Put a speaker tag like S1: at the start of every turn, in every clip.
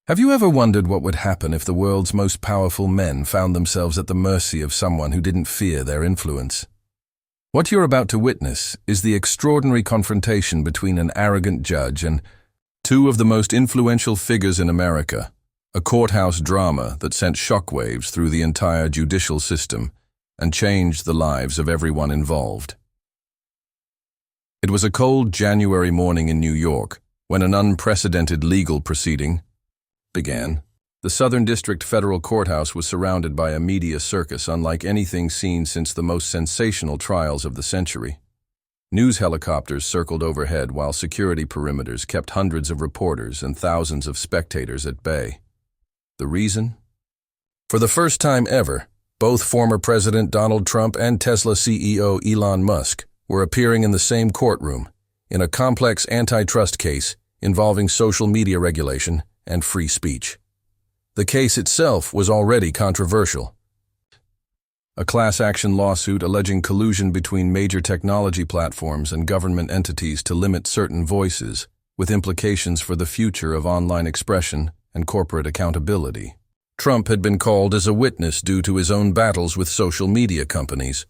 S1: Have you ever wondered what would happen if the world's most powerful men found themselves at the mercy of someone who didn't fear their influence? What you're about to witness is the extraordinary confrontation between an arrogant judge and two of the most influential figures in America, a courthouse drama that sent shockwaves through the entire judicial system and changed the lives of everyone involved. It was a cold January morning in New York when an unprecedented legal proceeding began. The Southern District Federal Courthouse was surrounded by a media circus unlike anything seen since the most sensational trials of the century. News helicopters circled overhead while security perimeters kept hundreds of reporters and thousands of spectators at bay. The reason? For the first time ever, both former President Donald Trump and Tesla CEO Elon Musk were appearing in the same courtroom in a complex antitrust case involving social media regulation and free speech. The case itself was already controversial. A class action lawsuit alleging collusion between major technology platforms and government entities to limit certain voices, with implications for the future of online expression and corporate accountability. Trump had been called as a witness due to his own battles with social media companies,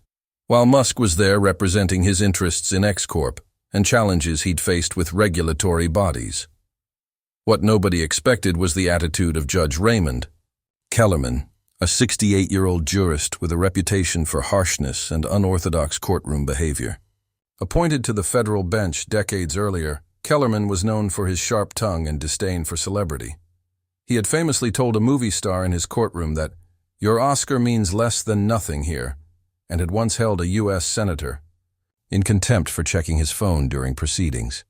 S1: while Musk was there representing his interests in X Corp and challenges he'd faced with regulatory bodies. What nobody expected was the attitude of Judge Raymond Kellerman, a 68-year-old jurist with a reputation for harshness and unorthodox courtroom behavior. Appointed to the federal bench decades earlier, Kellerman was known for his sharp tongue and disdain for celebrity. He had famously told a movie star in his courtroom that, "Your Oscar means less than nothing here," and had once held a U.S. senator in contempt for checking his phone during proceedings.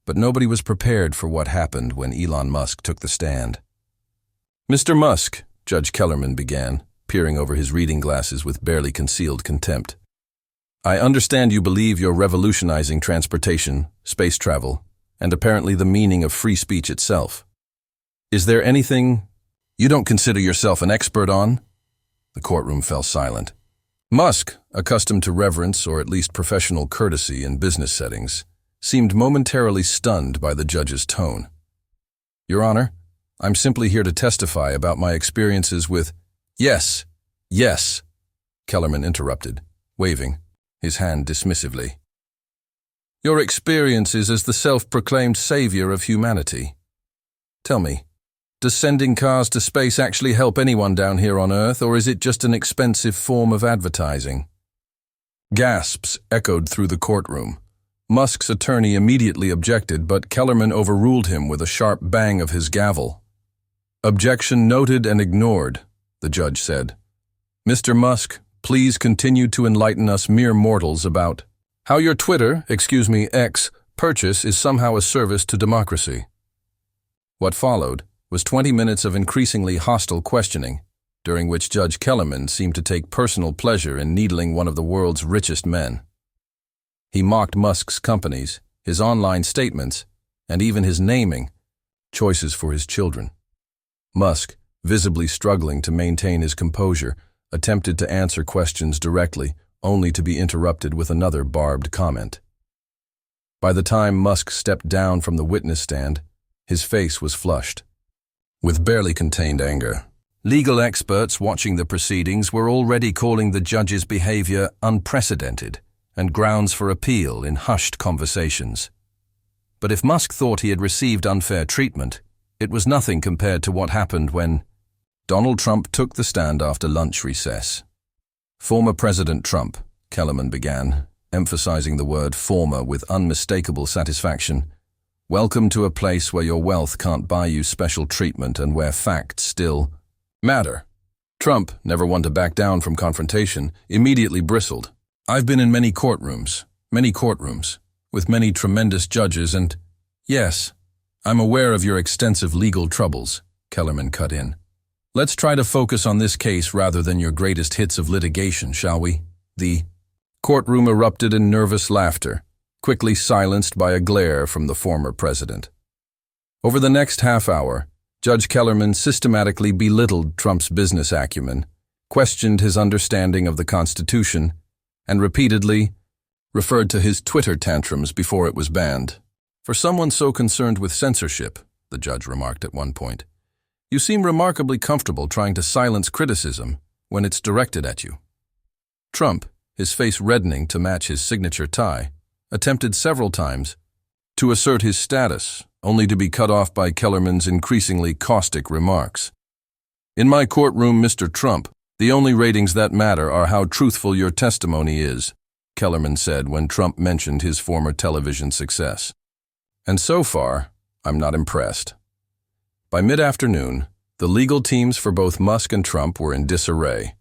S1: But nobody was prepared for what happened when Elon Musk took the stand. "Mr. Musk," Judge Kellerman began, peering over his reading glasses with barely concealed contempt, "I understand you believe you're revolutionizing transportation, space travel, and apparently the meaning of free speech itself. Is there anything you don't consider yourself an expert on?" The courtroom fell silent. Musk, accustomed to reverence or at least professional courtesy in business settings, seemed momentarily stunned by the judge's tone. "Your Honor, I'm simply here to testify about my experiences with—" Yes, Kellerman interrupted, waving, his hand dismissively. "Your experiences as the self-proclaimed savior of humanity. Tell me, does sending cars to space actually help anyone down here on Earth, or is it just an expensive form of advertising?" Gasps echoed through the courtroom. Musk's attorney immediately objected, but Kellerman overruled him with a sharp bang of his gavel. "Objection noted and ignored," the judge said. "Mr. Musk, please continue to enlighten us mere mortals about how your X, purchase is somehow a service to democracy." What followed was 20 minutes of increasingly hostile questioning, during which Judge Kellerman seemed to take personal pleasure in needling one of the world's richest men. He mocked Musk's companies, his online statements, and even his naming choices for his children. Musk, visibly struggling to maintain his composure, attempted to answer questions directly, only to be interrupted with another barbed comment. By the time Musk stepped down from the witness stand, his face was flushed with barely contained anger. Legal experts watching the proceedings were already calling the judge's behavior unprecedented and grounds for appeal in hushed conversations. But if Musk thought he had received unfair treatment, it was nothing compared to what happened when Donald Trump took the stand after lunch recess. "Former President Trump," Kellerman began, emphasizing the word former with unmistakable satisfaction, "welcome to a place where your wealth can't buy you special treatment and where facts still matter." Trump, never one to back down from confrontation, immediately bristled. "I've been in many courtrooms, with many tremendous judges and—" "Yes, I'm aware of your extensive legal troubles," Kellerman cut in. "Let's try to focus on this case rather than your greatest hits of litigation, shall we?" The courtroom erupted in nervous laughter, quickly silenced by a glare from the former president. Over the next half hour, Judge Kellerman systematically belittled Trump's business acumen, questioned his understanding of the Constitution, and repeatedly referred to his Twitter tantrums before it was banned. "For someone so concerned with censorship," the judge remarked at one point, You seem remarkably comfortable trying to silence criticism when it's directed at you. Trump, his face reddening to match his signature tie, attempted several times to assert his status, only to be cut off by Kellerman's increasingly caustic remarks. "In my courtroom, Mr. Trump, the only ratings that matter are how truthful your testimony is," Kellerman said when Trump mentioned his former television success. "And so far, I'm not impressed." By mid-afternoon, the legal teams for both Musk and Trump were in disarray.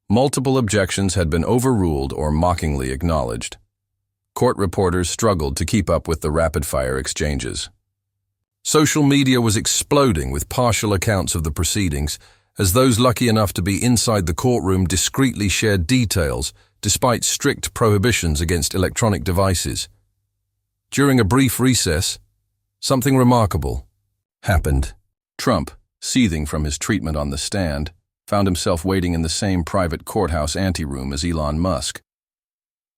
S1: Multiple objections had been overruled or mockingly acknowledged. Court reporters struggled to keep up with the rapid-fire exchanges. Social media was exploding with partial accounts of the proceedings, as those lucky enough to be inside the courtroom discreetly shared details, despite strict prohibitions against electronic devices. During a brief recess, something remarkable happened. Trump, seething from his treatment on the stand, found himself waiting in the same private courthouse anteroom as Elon Musk.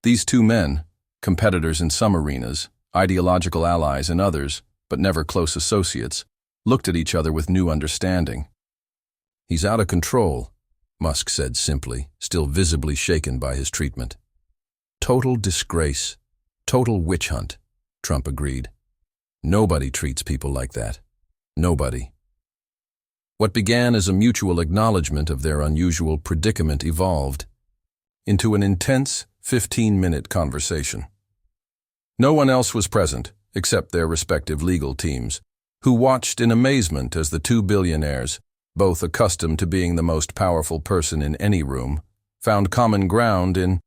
S1: These two men, competitors in some arenas, ideological allies in others, but never close associates, looked at each other with new understanding. "He's out of control," Musk said simply, still visibly shaken by his treatment. "Total disgrace. Total witch hunt," Trump agreed. "Nobody treats people like that. Nobody." What began as a mutual acknowledgement of their unusual predicament evolved into an intense 15-minute conversation. No one else was present, except their respective legal teams, who watched in amazement as the two billionaires, both accustomed to being the most powerful person in any room, found common ground in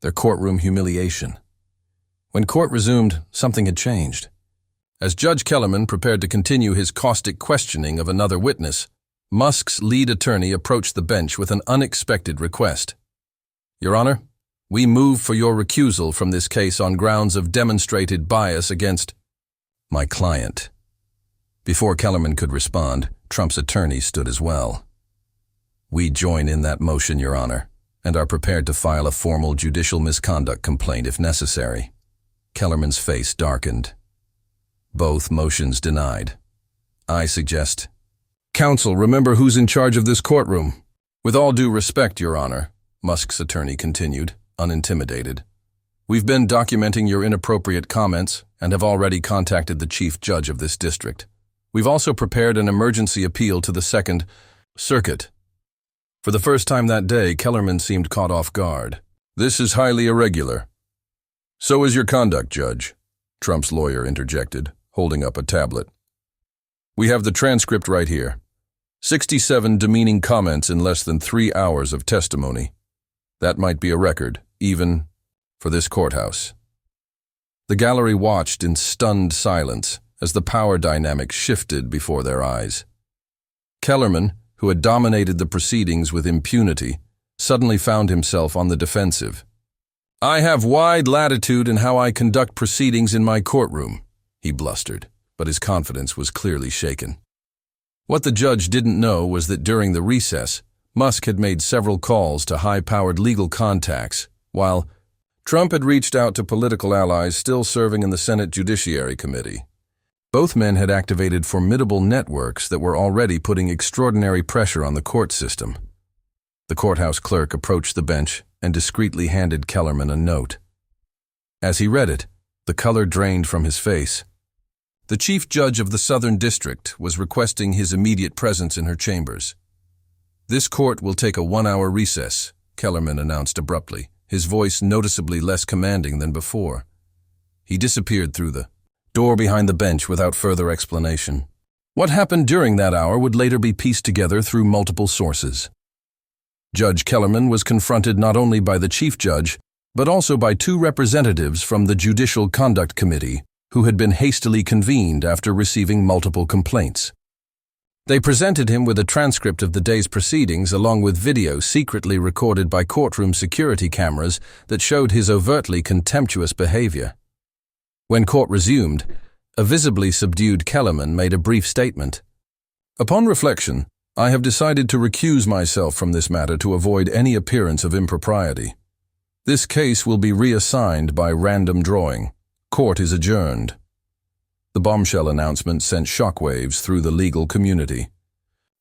S1: their courtroom humiliation. When court resumed, something had changed. As Judge Kellerman prepared to continue his caustic questioning of another witness, Musk's lead attorney approached the bench with an unexpected request. "Your Honor, we move for your recusal from this case on grounds of demonstrated bias against my client." Before Kellerman could respond, Trump's attorney stood as well. "We join in that motion, Your Honor, and are prepared to file a formal judicial misconduct complaint if necessary." Kellerman's face darkened. "Both motions denied. I suggest—" "Counsel, remember who's in charge of this courtroom." "With all due respect, Your Honor," Musk's attorney continued, unintimidated, "we've been documenting your inappropriate comments and have already contacted the chief judge of this district. We've also prepared an emergency appeal to the Second Circuit." For the first time that day, Kellerman seemed caught off guard. "This is highly irregular." "So is your conduct, Judge," Trump's lawyer interjected, holding up a tablet. "We have the transcript right here. 67 demeaning comments in less than 3 hours of testimony. That might be a record, even for this courthouse." The gallery watched in stunned silence as the power dynamic shifted before their eyes. Kellerman, who had dominated the proceedings with impunity, suddenly found himself on the defensive. "I have wide latitude in how I conduct proceedings in my courtroom," he blustered, but his confidence was clearly shaken. What the judge didn't know was that during the recess, Musk had made several calls to high-powered legal contacts, while Trump had reached out to political allies still serving in the Senate Judiciary Committee. Both men had activated formidable networks that were already putting extraordinary pressure on the court system. The courthouse clerk approached the bench and discreetly handed Kellerman a note. As he read it, the color drained from his face. The chief judge of the Southern District was requesting his immediate presence in her chambers. "This court will take a 1-hour recess," Kellerman announced abruptly, his voice noticeably less commanding than before. He disappeared through the door behind the bench without further explanation. What happened during that hour would later be pieced together through multiple sources. Judge Kellerman was confronted not only by the chief judge, but also by 2 representatives from the Judicial Conduct Committee, who had been hastily convened after receiving multiple complaints. They presented him with a transcript of the day's proceedings along with video secretly recorded by courtroom security cameras that showed his overtly contemptuous behavior. When court resumed, a visibly subdued Kellerman made a brief statement. "Upon reflection, I have decided to recuse myself from this matter to avoid any appearance of impropriety. This case will be reassigned by random drawing. Court is adjourned." The bombshell announcement sent shockwaves through the legal community.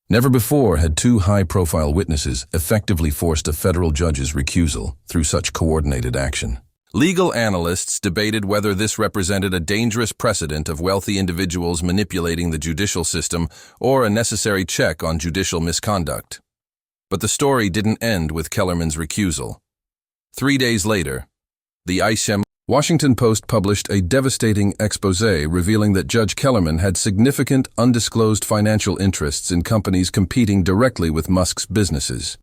S1: Never before had two high-profile witnesses effectively forced a federal judge's recusal through such coordinated action. Legal analysts debated whether this represented a dangerous precedent of wealthy individuals manipulating the judicial system or a necessary check on judicial misconduct. But the story didn't end with Kellerman's recusal. 3 days later, the Washington Post published a devastating exposé revealing that Judge Kellerman had significant undisclosed financial interests in companies competing directly with Musk's businesses.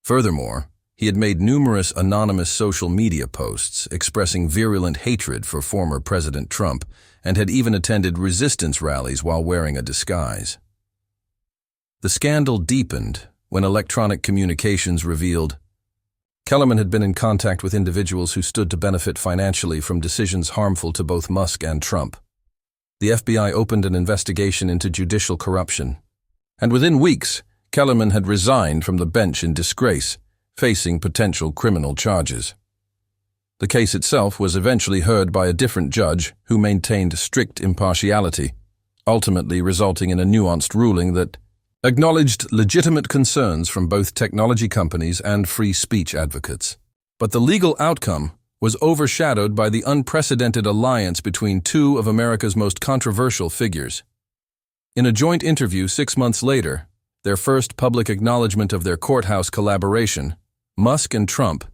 S1: Furthermore, he had made numerous anonymous social media posts expressing virulent hatred for former President Trump and had even attended resistance rallies while wearing a disguise. The scandal deepened when electronic communications revealed Kellerman had been in contact with individuals who stood to benefit financially from decisions harmful to both Musk and Trump. The FBI opened an investigation into judicial corruption, and within weeks, Kellerman had resigned from the bench in disgrace, facing potential criminal charges. The case itself was eventually heard by a different judge who maintained strict impartiality, ultimately resulting in a nuanced ruling that acknowledged legitimate concerns from both technology companies and free speech advocates. But the legal outcome was overshadowed by the unprecedented alliance between two of America's most controversial figures. In a joint interview 6 months later, their first public acknowledgement of their courthouse collaboration, Musk and Trump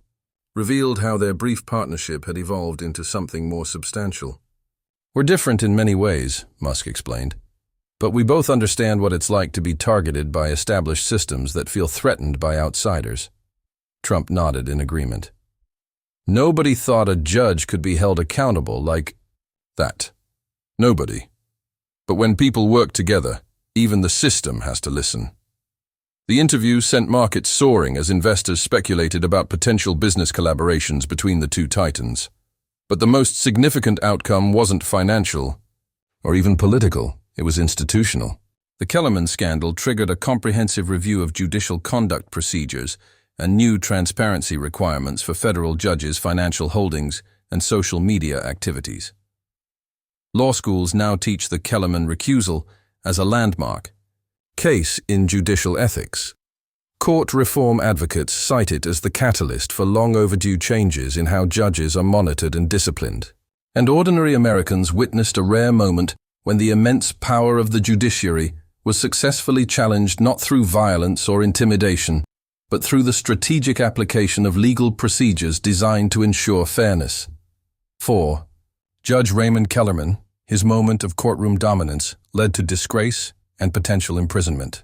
S1: revealed how their brief partnership had evolved into something more substantial. "We're different in many ways," Musk explained. "But we both understand what it's like to be targeted by established systems that feel threatened by outsiders." Trump nodded in agreement. "Nobody thought a judge could be held accountable like that. Nobody. But when people work together, even the system has to listen." The interview sent markets soaring as investors speculated about potential business collaborations between the two titans. But the most significant outcome wasn't financial or even political. It was institutional. The Kellerman scandal triggered a comprehensive review of judicial conduct procedures and new transparency requirements for federal judges' financial holdings and social media activities. Law schools now teach the Kellerman recusal as a landmark case in judicial ethics. Court reform advocates cite it as the catalyst for long overdue changes in how judges are monitored and disciplined. And ordinary Americans witnessed a rare moment when the immense power of the judiciary was successfully challenged not through violence or intimidation, but through the strategic application of legal procedures designed to ensure fairness. 4. Judge Raymond Kellerman, his moment of courtroom dominance, led to disgrace and potential imprisonment.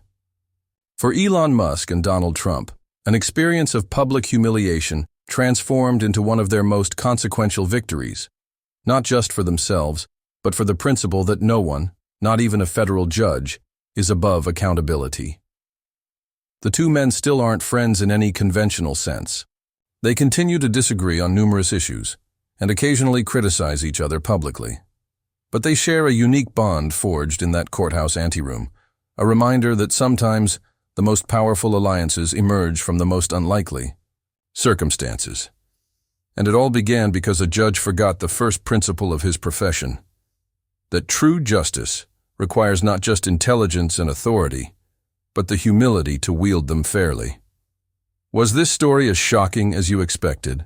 S1: For Elon Musk and Donald Trump, an experience of public humiliation transformed into one of their most consequential victories, not just for themselves, but for the principle that no one, not even a federal judge, is above accountability. The two men still aren't friends in any conventional sense. They continue to disagree on numerous issues, and occasionally criticize each other publicly. But they share a unique bond forged in that courthouse anteroom, a reminder that sometimes the most powerful alliances emerge from the most unlikely circumstances. And it all began because a judge forgot the first principle of his profession, that true justice requires not just intelligence and authority, but the humility to wield them fairly. Was this story as shocking as you expected?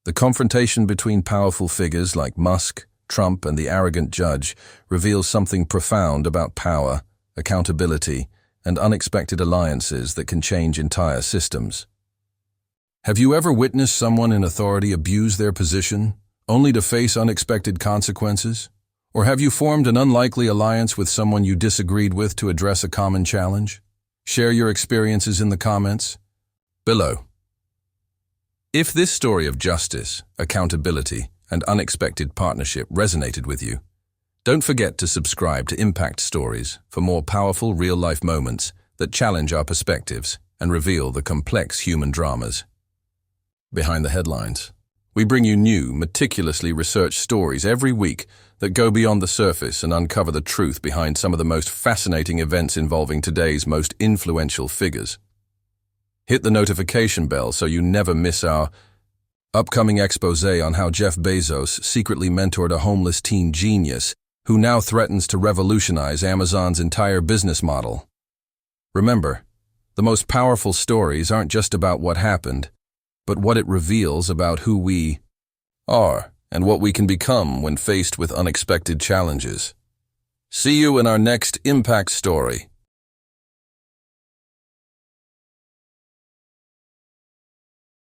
S1: The confrontation between powerful figures like Musk, Trump, and the arrogant judge reveals something profound about power, accountability, and unexpected alliances that can change entire systems. Have you ever witnessed someone in authority abuse their position, only to face unexpected consequences? Or have you formed an unlikely alliance with someone you disagreed with to address a common challenge? Share your experiences in the comments below. If this story of justice, accountability, and unexpected partnership resonated with you, don't forget to subscribe to Impact Stories for more powerful real-life moments that challenge our perspectives and reveal the complex human dramas behind the headlines. We bring you new, meticulously researched stories every week that go beyond the surface and uncover the truth behind some of the most fascinating events involving today's most influential figures. Hit the notification bell so you never miss our upcoming exposé on how Jeff Bezos secretly mentored a homeless teen genius who now threatens to revolutionize Amazon's entire business model. Remember, the most powerful stories aren't just about what happened, but what it reveals about who we are and what we can become when faced with unexpected challenges. See you in our next Impact Story.